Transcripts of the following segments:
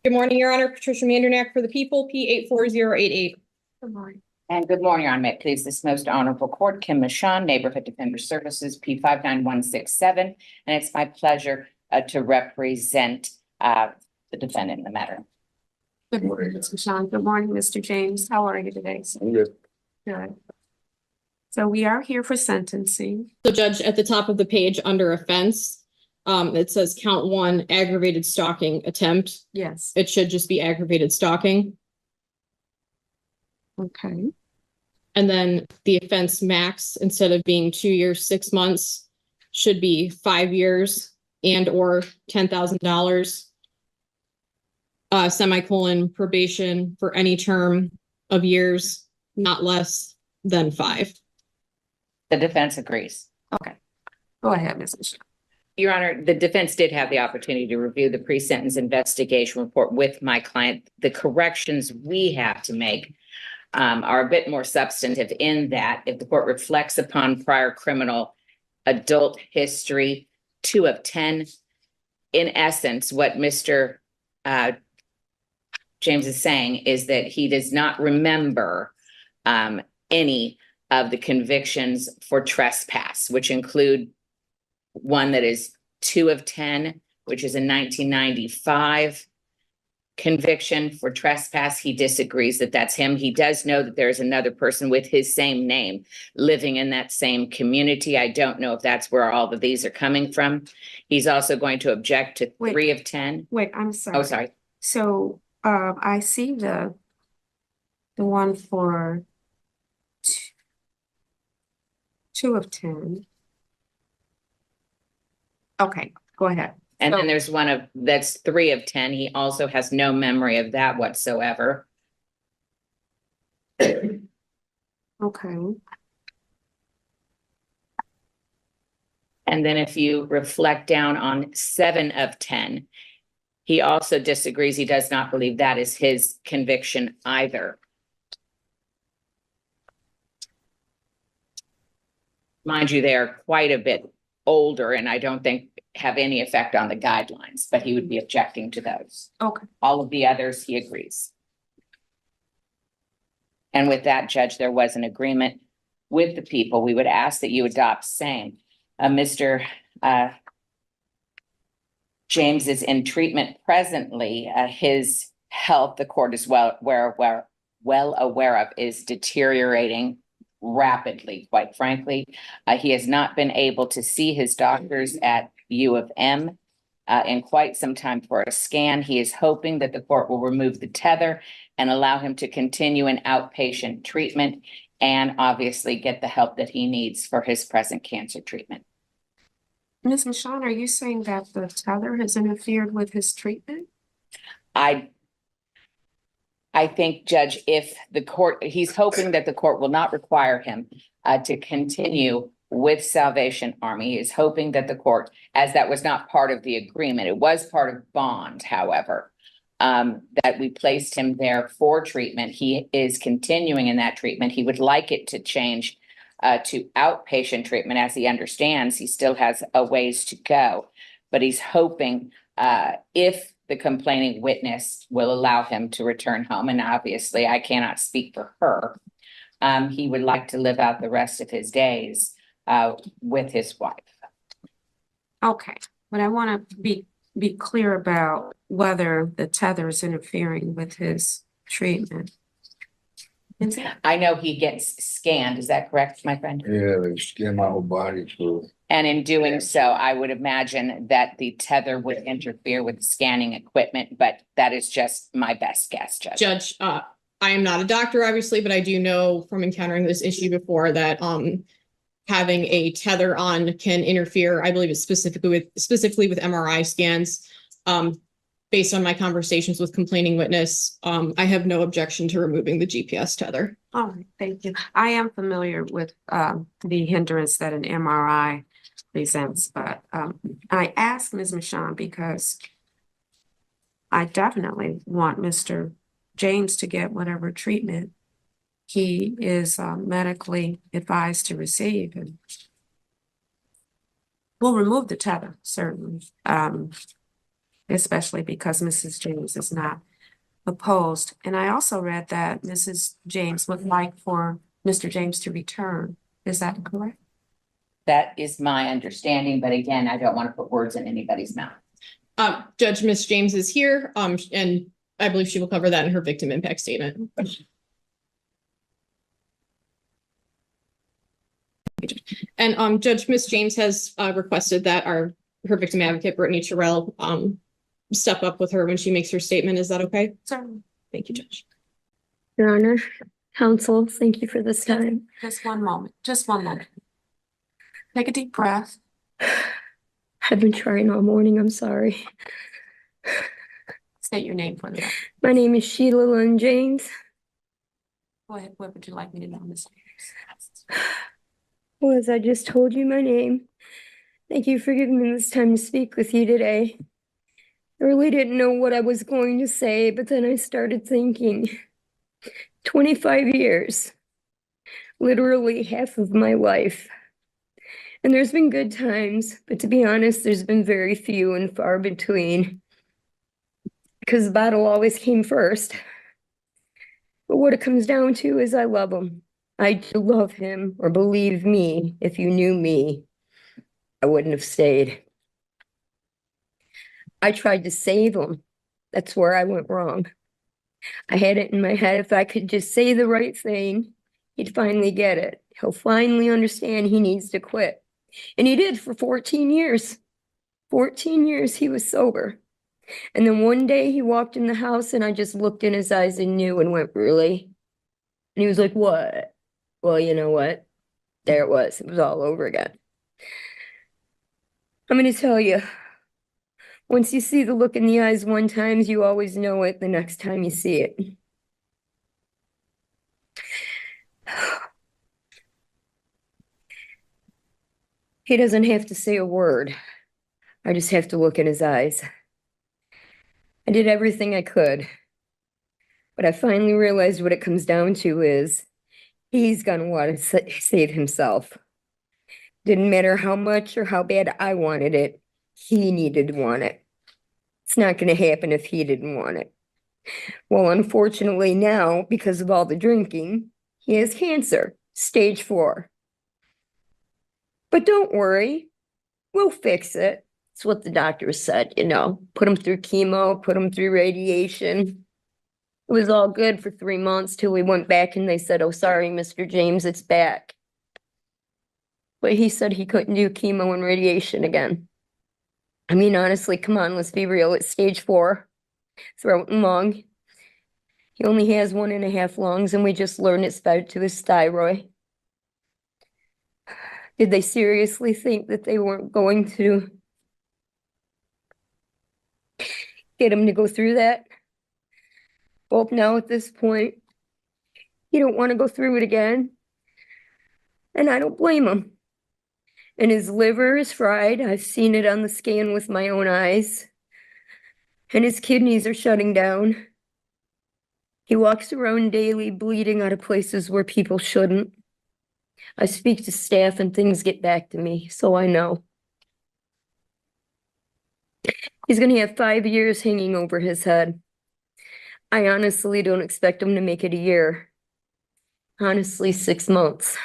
Good morning, Your Honor. Patricia Mandernack for the people, P84088. Good morning. And good morning, Your Honor. May it please this most honorable court, Kim Michon, Neighborhood Defender Services, P59167. And it's my pleasure to represent the defendant in the matter. Good morning, Ms. Michon. Good morning, Mr. James. How are you today, sir? I'm good. Good. So we are here for sentencing. So Judge, at the top of the page under offense, it says count 1 aggravated stalking attempt. Yes. It should just be aggravated stalking. Okay. And then the offense max, instead of being 2 years, 6 months, should be 5 years and or $10,000. Semicolon probation for any term of years, not less than 5. The defense agrees. Okay. Go ahead, Ms. Michon. Your Honor, the defense did have the opportunity to review the pre-sentence investigation report with my client. The corrections we have to make are a bit more substantive in that if the court reflects upon prior criminal adult history, 2 of 10, in essence, what Mr. James is saying is that he does not remember any of the convictions for trespass, which include one that is 2 of 10, which is a 1995 conviction for trespass. He disagrees that that's him. He does know that there's another person with his same name living in that same community. I don't know if that's where all of these are coming from. He's also going to object to 3 of 10. Wait, I'm sorry. Oh, sorry. So I see the one for 2 of 10. Okay, go ahead. And So- then there's one that's 3 of 10. He also has no memory of that whatsoever. Okay. And then if you reflect down on 7 of 10, he also disagrees. He does not believe that is his conviction either. Mind you, they are quite a bit older and I don't think have any effect on the guidelines, but he would be objecting to those. Okay. All of the others, he agrees. And with that, Judge, there was an agreement with the people. We would ask that you adopt same. Mr. James is in treatment presently. His health, the court is well aware of, is deteriorating rapidly, quite frankly. He has not been able to see his doctors at U of M in quite some time for a scan. He is hoping that the court will remove the tether and allow him to continue in outpatient treatment and obviously get the help that he needs for his present cancer treatment. Ms. Michon, are you saying that the tether has interfered with his treatment? I think, Judge, if the court, he's hoping that the court will not require him to continue with Salvation Army. He is hoping that the court, as that was not part of the agreement, it was part of bond, however, that we placed him there for treatment. He is continuing in that treatment. He would like it to change to outpatient treatment. As he understands, he still has a ways to go, but he's hoping if the complaining witness will allow him to return home. And obviously I cannot speak for her. He would like to live out the rest of his days with his wife. Okay, but I want to be clear about whether the tether is interfering with his treatment. I know he gets scanned. Is that correct, my friend? Yeah, they scan my whole body through. And in doing so, I would imagine that the tether would interfere with the scanning equipment, but that is just my best guess, Judge. Judge, I am not a doctor, obviously, but I do know from encountering this issue before that having a tether on can interfere. I believe it's specifically with MRI scans. Based on my conversations with complaining witness, I have no objection to removing the GPS tether. All right, thank you. I am familiar with the hindrance that an MRI presents, but I asked Ms. Michon because I definitely want Mr. James to get whatever treatment he is medically advised to receive, and we'll remove the tether, certainly. especially because Mrs. James is not opposed. And I also read that Mrs. James would like for Mr. James to return. Is that correct? That is my understanding, but again, I don't want to put words in anybody's mouth. Judge Miss James is here, and I believe she will cover that in her victim impact statement. And Judge Miss James has requested that her victim advocate, Brittany Terrell, step up with her when she makes her statement. Is that okay? Certainly. Thank you, Judge. Your Honor, counsel, thank you for this time. Just one moment, just one moment. Take a deep breath. I've been trying all morning, I'm sorry. State your name for the record. My name is Sheila Lynn James. Go ahead, what would you like me to know, Ms. James? Well, as I just told you my name, thank you for giving me this time to speak with you today. I really didn't know what I was going to say, but then I started thinking, 25 years, literally half of my life. And there's been good times, but to be honest, there's been very few and far between. Because the battle always came first. But what it comes down to is I love him. I do love him, or believe me, if you knew me, I wouldn't have stayed. I tried to save him. That's where I went wrong. I had it in my head, if I could just say the right thing, he'd finally get it. He'll finally understand he needs to quit. And he did for 14 years. 14 years he was sober. And then one day he walked in the house and I just looked in his eyes and knew and went, really? And he was like, what? Well, you know what? There it was. It was all over again. I'm going to tell you, once you see the look in the eyes one time, you always know it the next time you see it. He doesn't have to say a word. I just have to look in his eyes. I did everything I could. But I finally realized what it comes down to is he's gonna want to save himself. Didn't matter how much or how bad I wanted it, he needed to want it. It's not gonna happen if he didn't want it. Well, unfortunately now, because of all the drinking, he has cancer, stage 4. But don't worry, we'll fix it. It's what the doctor said, put him through chemo, put him through radiation. It was all good for 3 months till we went back and they said, oh, sorry, Mr. James, it's back. But he said he couldn't do chemo and radiation again. I mean, honestly, come on, let's be real. It's stage 4, throat and lung. He only has 1.5 lungs and we just learned it's fed to his thyroid. Did they seriously think that they weren't going to get him to go through that? Well, now at this point, you don't want to go through it again. And I don't blame him. And his liver is fried. I've seen it on the scan with my own eyes. And his kidneys are shutting down. He walks around daily bleeding out of places where people shouldn't. I speak to staff and things get back to me, so I know. He's going to have 5 years hanging over his head. I honestly don't expect him to make it a year. Honestly, 6 months.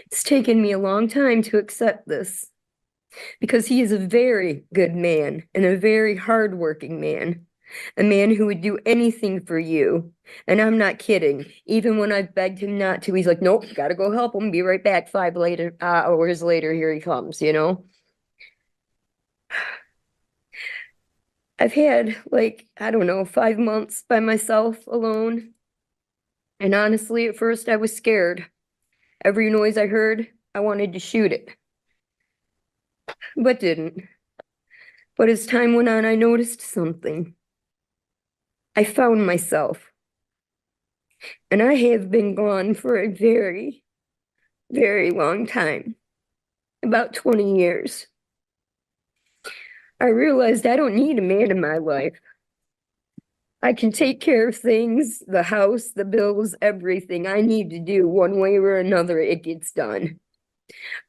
It's taken me a long time to accept this because he is a very good man and a very hardworking man. A man who would do anything for you. And I'm not kidding. Even when I begged him not to, he's like, nope, gotta go help him. Be right back. 5 hours later, here he comes, I've had, I don't know, 5 months by myself alone. And honestly, at first I was scared. Every noise I heard, I wanted to shoot it. But didn't. But as time went on, I noticed something. I found myself. And I have been gone for a very, very long time. About 20 years. I realized I don't need a man in my life. I can take care of things, the house, the bills, everything I need to do one way or another, it gets done.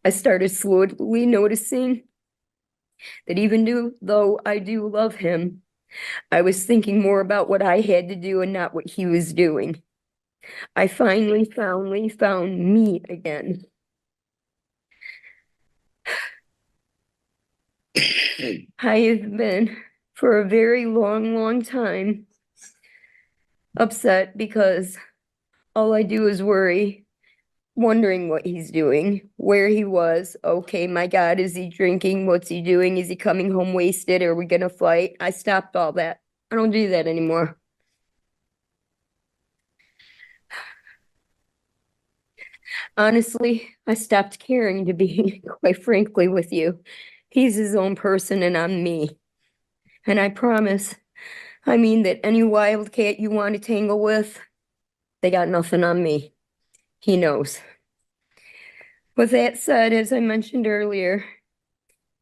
I started slowly noticing that even though I do love him, I was thinking more about what I had to do and not what he was doing. I finally found me again. I have been, for a very long time, upset because all I do is worry, wondering what he's doing, where he was. Okay, my God, is he drinking? What's he doing? Is he coming home wasted? Are we gonna fight? I stopped all that. I don't do that anymore. Honestly, I stopped caring, to be quite frankly with you. He's his own person and I'm me. And I promise, I mean that any wildcat you want to tangle with, they got nothing on me. He knows. With that said, as I mentioned earlier,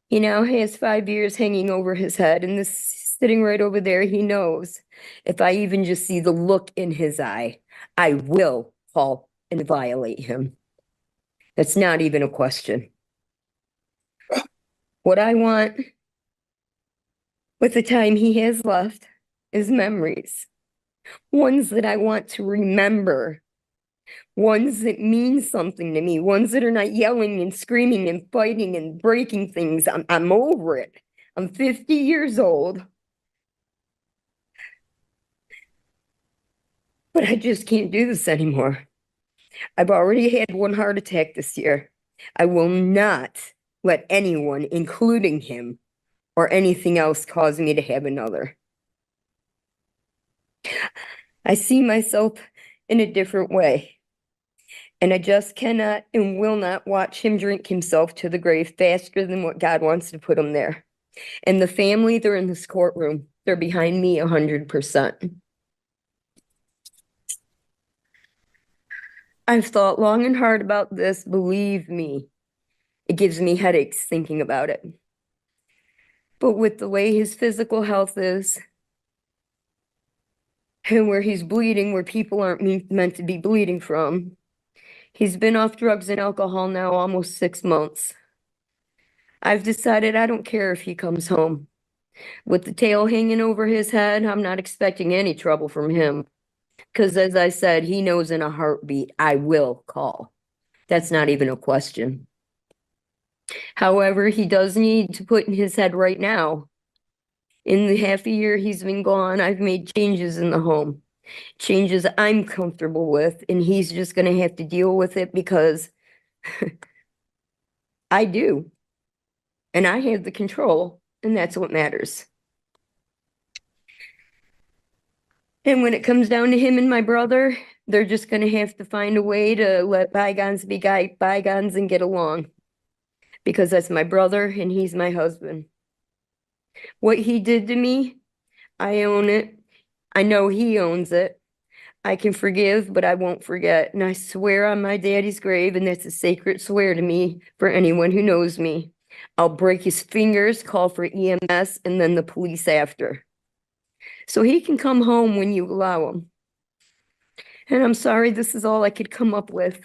he now has 5 years hanging over his head, and this sitting right over there, he knows if I even just see the look in his eye, I will call and violate him. That's not even a question. What I want with the time he has left is memories, ones that I want to remember, ones that mean something to me, ones that are not yelling and screaming and fighting and breaking things. I'm over it. I'm 50 years old. But I just can't do this anymore. I've already had one heart attack this year. I will not let anyone, including him or anything else, cause me to have another. I see myself in a different way. And I just cannot and will not watch him drink himself to the grave faster than what God wants to put him there. And the family, they're in this courtroom. They're behind me 100%. I've thought long and hard about this, believe me. It gives me headaches thinking about it. But with the way his physical health is, and where he's bleeding, where people aren't meant to be bleeding from, he's been off drugs and alcohol now almost 6 months. I've decided I don't care if he comes home. With the tail hanging over his head, I'm not expecting any trouble from him. Because as I said, he knows in a heartbeat, I will call. That's not even a question. However, he does need to put in his head right now. In the half a year he's been gone, I've made changes in the home. Changes I'm comfortable with, and he's just going to have to deal with it because I do. And I have the control, and that's what matters. And when it comes down to him and my brother, they're just going to have to find a way to let bygones be bygones and get along. Because that's my brother and he's my husband. What he did to me, I own it. I know he owns it. I can forgive, but I won't forget. And I swear on my daddy's grave, and that's a sacred swear to me for anyone who knows me. I'll break his fingers, call for EMS, and then the police after. So he can come home when you allow him. And I'm sorry this is all I could come up with.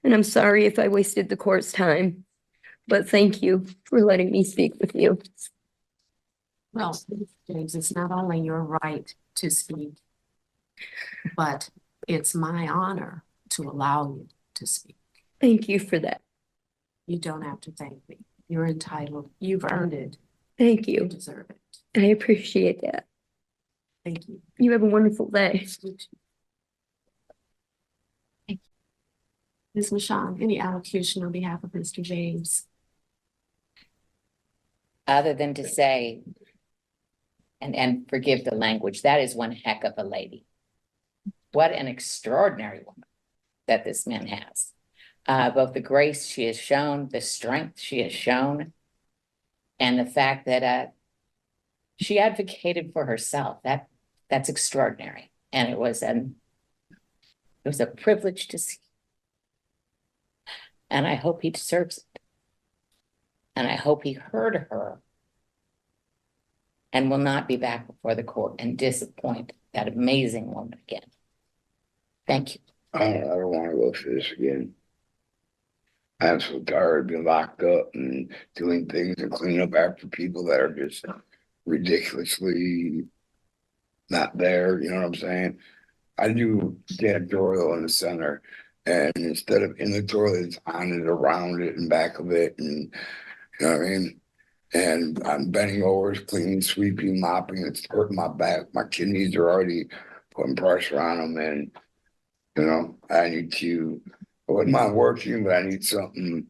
And I'm sorry if I wasted the court's time. But thank you for letting me speak with you. Well, James, it's not only your right to speak, but it's my honor to allow you to speak. Thank you for that. You don't have to thank me. You're entitled. You've earned it. Thank You you. deserve it. I appreciate that. Thank you. You have a wonderful day. Ms. Michon, any allocution on behalf of Mr. James? Other than to say, and forgive the language, that is one heck of a lady. What an extraordinary woman that this man has. Both the grace she has shown, the strength she has shown, and the fact that she advocated for herself. That's extraordinary. And it was a privilege to see. And I hope he deserves it. And I hope he heard her and will not be back before the court and disappoint that amazing woman again. Thank you. I don't want to go through this again. I'm so tired of being locked up and doing things and cleaning up after people that are just ridiculously not there. You know what I'm saying? I do janitorial in the center, and instead of in the toilet, it's on it, around it, and back of it, and you know what I mean? And I'm bending over, cleaning, sweeping, mopping. It's hurting my back. My kidneys are already putting pressure on them, and you know, I wouldn't mind working, but I need something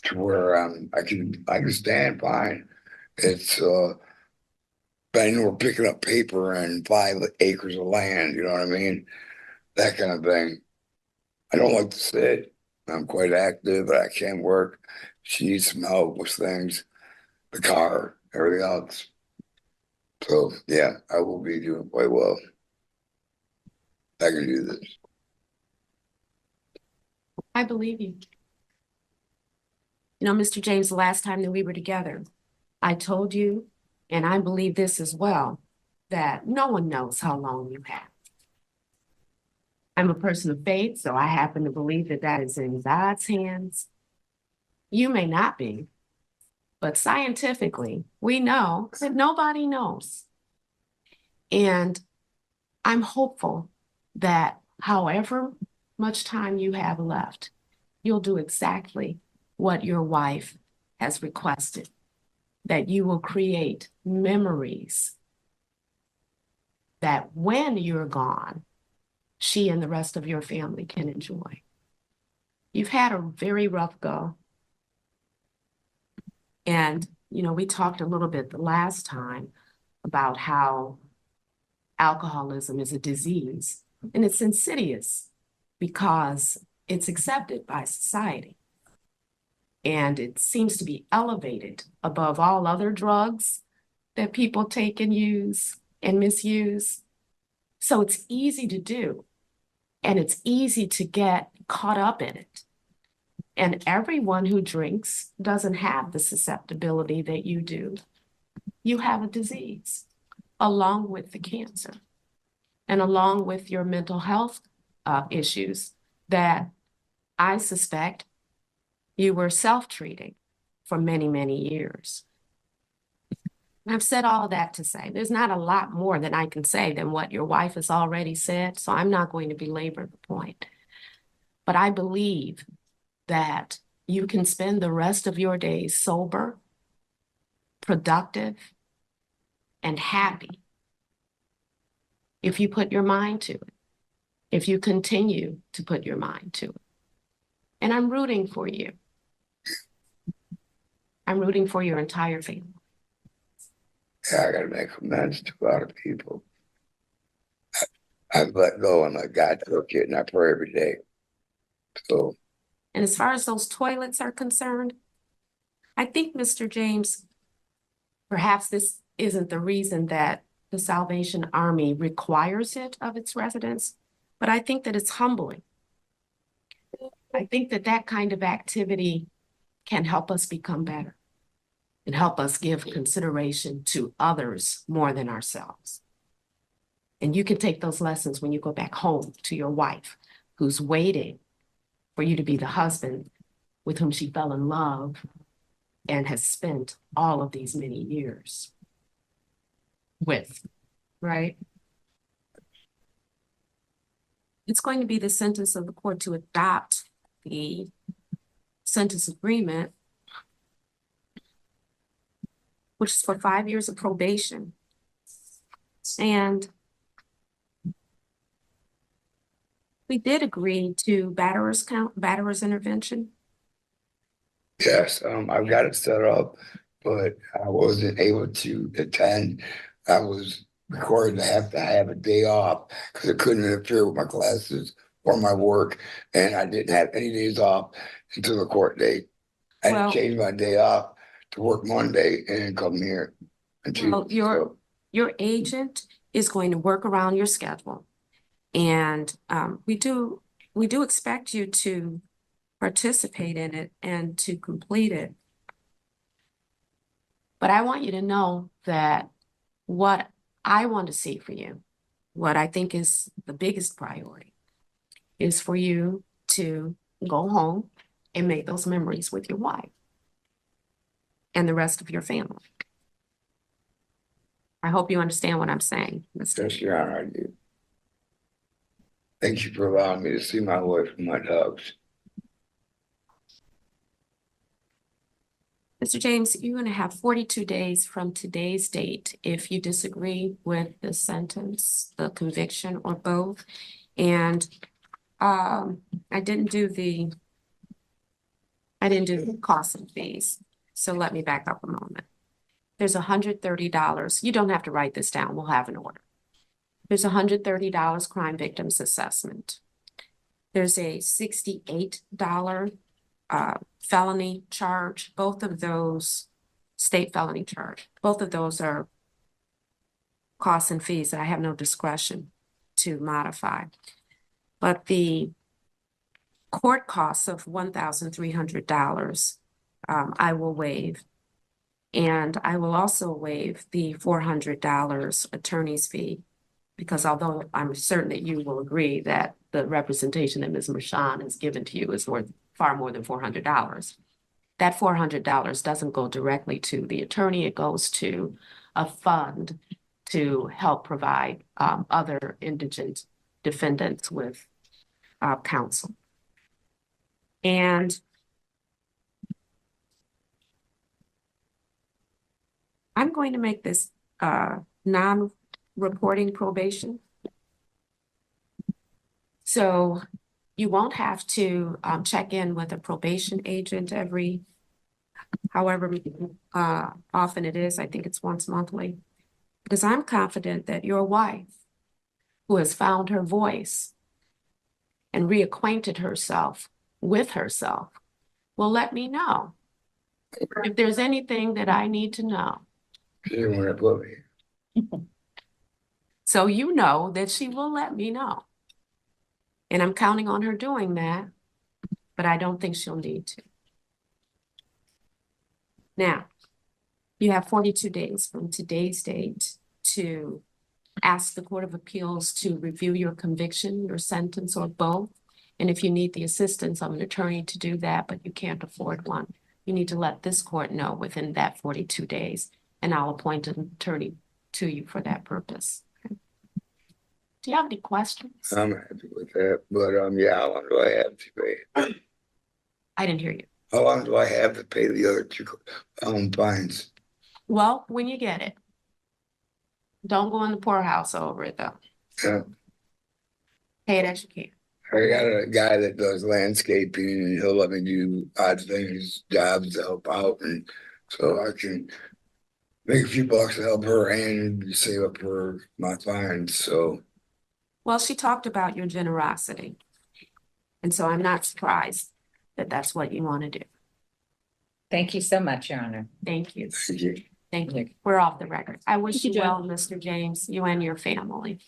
to where I can stand fine. It's bending over, picking up paper and 5 acres of land. You know what I mean? That kind of thing. I don't like to sit. I'm quite active, but I can work. She needs some help with things, the car, everything else. So yeah, I will be doing quite well. I can do this. I believe you. You know, Mr. James, the last time that we were together, I told you, and I believe this as well, that no one knows how long you have. I'm a person of faith, so I happen to believe that that is in God's hands. You may not be, but scientifically, we know that nobody knows. And I'm hopeful that however much time you have left, you'll do exactly what your wife has requested, that you will create memories that when you're gone, she and the rest of your family can enjoy. You've had a very rough go. And, you know, we talked a little bit the last time about how alcoholism is a disease, and it's insidious because it's accepted by society. And it seems to be elevated above all other drugs that people take and use and misuse. So it's easy to do, and it's easy to get caught up in it. And everyone who drinks doesn't have the susceptibility that you do. You have a disease along with the cancer and along with your mental health issues that I suspect you were self-treating for many, many years. I've said all of that to say there's not a lot more that I can say than what your wife has already said, so I'm not going to belabor the point. But I believe that you can spend the rest of your days sober, productive, and happy if you put your mind to it, if you continue to put your mind to it. And I'm rooting for you. I'm rooting for your entire family. Yeah, I gotta make amends to a lot of people. I've let go and let God took it, and I pray every day. So And as far as those toilets are concerned, I think, Mr. James, perhaps this isn't the reason that the Salvation Army requires it of its residents, but I think that it's humbling. I think that that kind of activity can help us become better and help us give consideration to others more than ourselves. And you can take those lessons when you go back home to your wife, who's waiting for you to be the husband with whom she fell in love and has spent all of these many years with, right? It's going to be the sentence of the court to adopt the sentence agreement, which is for 5 years of probation. And we did agree to batterer's intervention. yes, I've got it set up, but I wasn't able to attend. I was required to have a day off because it couldn't interfere with my classes or my work, and I didn't have any days off until the court date. I had Well- to change my day off to work Monday and come here. And Well, your agent is going to work around your schedule. And we do expect you to participate in it and to complete it. But I want you to know that what I want to see for you, what I think is the biggest priority, is for you to go home and make those memories with your wife and the rest of your family. I hope you understand what I'm saying, Mr. Yes, Your Honor, I do. Thank you for allowing me to see my wife and my dogs. Mr. James, you're going to have 42 days from today's date if you disagree with the sentence, the conviction, or both. And I didn't do the costs and fees. So let me back up a moment. There's $130. You don't have to write this down. We'll have an order. There's $130 crime victims assessment. There's a $68 felony charge. Both of those, state felony charge, both of those are costs and fees that I have no discretion to modify. But the court costs of $1,300, I will waive. And I will also waive the $400 attorney's fee, because although I'm certain that you will agree that the representation that Ms. Mershon has given to you is worth far more than $400. That $400 doesn't go directly to the attorney. It goes to a fund to help provide other indigent defendants with counsel. And I'm going to make this non-reporting probation. So you won't have to check in with a probation agent every, however often it is. I think it's once monthly. Because I'm confident that your wife, who has found her voice and reacquainted herself with herself, will let me know if there's anything that I need to know. She didn't want to put me. So you know that she will let me know. And I'm counting on her doing that, but I don't think she'll need to. Now, you have 42 days from today's date to ask the Court of Appeals to review your conviction, your sentence, or both. And if you need the assistance of an attorney to do that, but you can't afford one, you need to let this court know within that 42 days, and I'll appoint an attorney to you for that purpose. Okay. Do you have any questions? I'm happy with that, but yeah, how long do I have to pay? I didn't hear you. How long do I have to pay the other two fines? Well, when you get it. Don't go in the poorhouse over it, though. Yeah, Pay it as you can. I got a guy that does landscaping, and he'll let me do odd things, jobs to help out, and so I can make a few bucks to help her and save up for my fines. So Well, she talked about your generosity. And so I'm not surprised that that's what you want to do. Thank you so much, Your Honor. Thank you. thank you. Thank you. We're off the record. I wish Thank you, you well, Mr. James, you and your family.